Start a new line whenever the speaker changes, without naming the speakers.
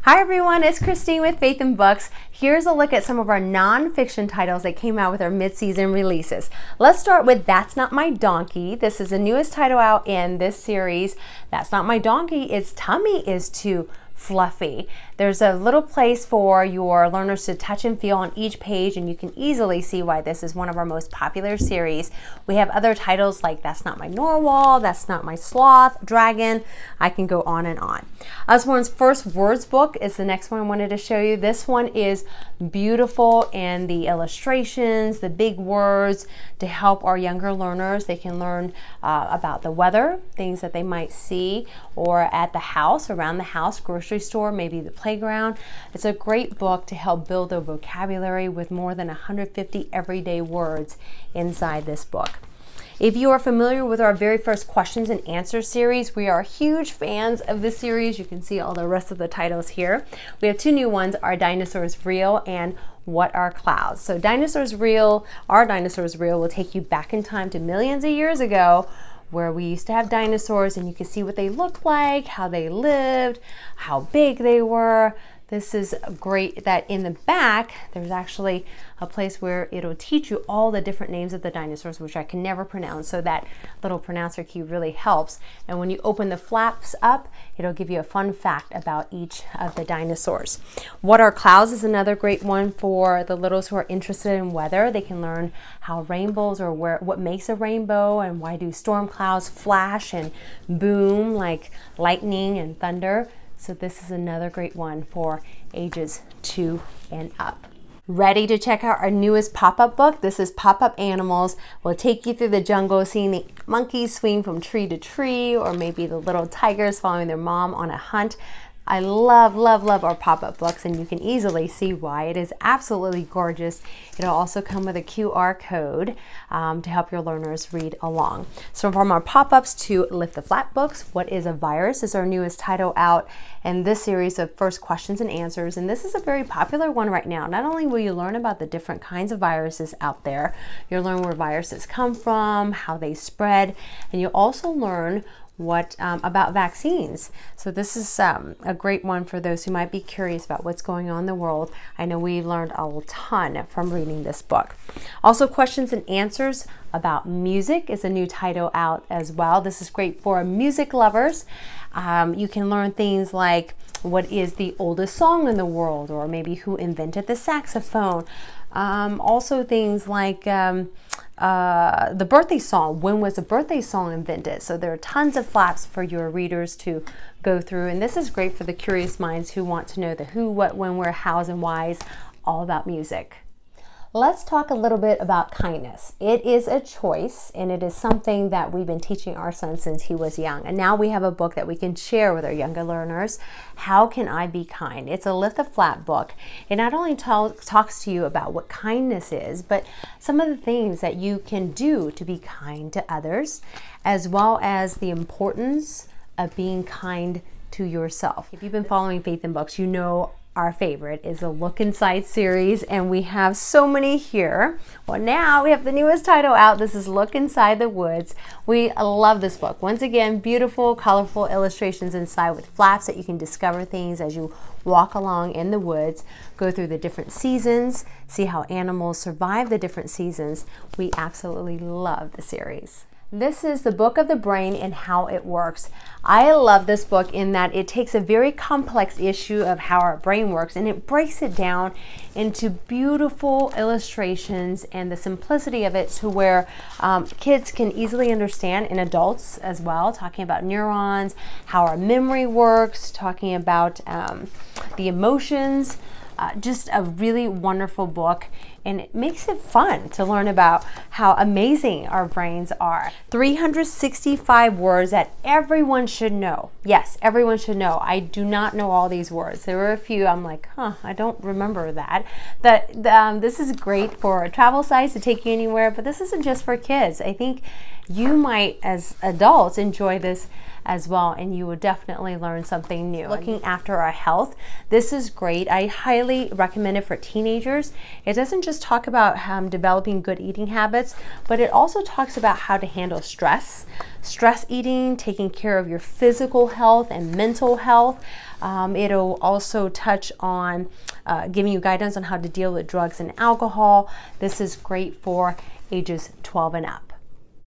Hi everyone, it's Christine with Faith in Books. Here's a look at some of our non-fiction titles that came out with our mid-season releases. Let's start with That's Not My Donkey. This is the newest title out in this series. That's Not My Donkey. Its tummy is too fluffy. There's a little place for your learners to touch and feel on each page, and you can easily see why this is one of our most popular series. We have other titles like That's Not My Narwhal, That's Not My Sloth, Dragon. I can go on and on. Usborne's First Words book is the next one I wanted to show you. This one is beautiful in the illustrations, the big words to help our younger learners. They can learn about the weather, things that they might see, or at the house, around the house, grocery store, maybe the playground. It's a great book to help build their vocabulary with more than 150 everyday words inside this book. If you are familiar with our very first questions and answers series, we are huge fans of this series. You can see all the rest of the titles here. We have two new ones, Are Dinosaurs Real and What Are Clouds? So Dinosaurs Real, Are Dinosaurs Real will take you back in time to millions of years ago, where we used to have dinosaurs, and you can see what they looked like, how they lived, how big they were. This is great that in the back, there's actually a place where it'll teach you all the different names of the dinosaurs, which I can never pronounce, so that little pronouncer key really helps. And when you open the flaps up, it'll give you a fun fact about each of the dinosaurs. What Are Clouds is another great one for the littles who are interested in weather. They can learn how rainbows, or what makes a rainbow, and why do storm clouds flash and boom like lightning and thunder. So this is another great one for ages 2 and up. Ready to check out our newest pop-up book? This is Pop-Up Animals. We'll take you through the jungle, seeing the monkeys swing from tree to tree, or maybe the little tigers following their mom on a hunt. I love, love, love our pop-up books, and you can easily see why. It is absolutely gorgeous. It'll also come with a QR code to help your learners read along. So from our pop-ups to Lift the Flap books, What is a Virus is our newest title out in this series of First Questions and Answers. And this is a very popular one right now. Not only will you learn about the different kinds of viruses out there, you'll learn where viruses come from, how they spread, and you'll also learn about vaccines. So this is a great one for those who might be curious about what's going on in the world. I know we learned a ton from reading this book. Also, Questions and Answers about Music is a new title out as well. This is great for music lovers. You can learn things like what is the oldest song in the world, or maybe who invented the saxophone. Also things like the birthday song. When was the birthday song invented? So there are tons of flaps for your readers to go through, and this is great for the curious minds who want to know the who, what, when, where, hows, and whys, all about music. Let's talk a little bit about kindness. It is a choice, and it is something that we've been teaching our son since he was young. And now we have a book that we can share with our younger learners. How Can I Be Kind? It's a Lift the Flap book. It not only talks to you about what kindness is, but some of the things that you can do to be kind to others, as well as the importance of being kind to yourself. If you've been following Faith in Books, you know our favorite is the Look Inside series, and we have so many here. Well, now we have the newest title out. This is Look Inside the Woods. We love this book. Once again, beautiful, colorful illustrations inside with flaps that you can discover things as you walk along in the woods, go through the different seasons, see how animals survive the different seasons. We absolutely love the series. This is the Book of the Brain and How It Works. I love this book in that it takes a very complex issue of how our brain works, and it breaks it down into beautiful illustrations and the simplicity of it to where kids can easily understand, and adults as well, talking about neurons, how our memory works, talking about the emotions. Just a really wonderful book, and it makes it fun to learn about how amazing our brains are. 365 words that everyone should know. Yes, everyone should know. I do not know all these words. There were a few I'm like, I don't remember that. This is great for travel sites to take you anywhere, but this isn't just for kids. I think you might, as adults, enjoy this as well, and you will definitely learn something new. Looking after our health, this is great. I highly recommend it for teenagers. It doesn't just talk about developing good eating habits, but it also talks about how to handle stress eating, taking care of your physical health and mental health, It'll also touch on giving you guidance on how to deal with drugs and alcohol. This is great for ages 12 and up.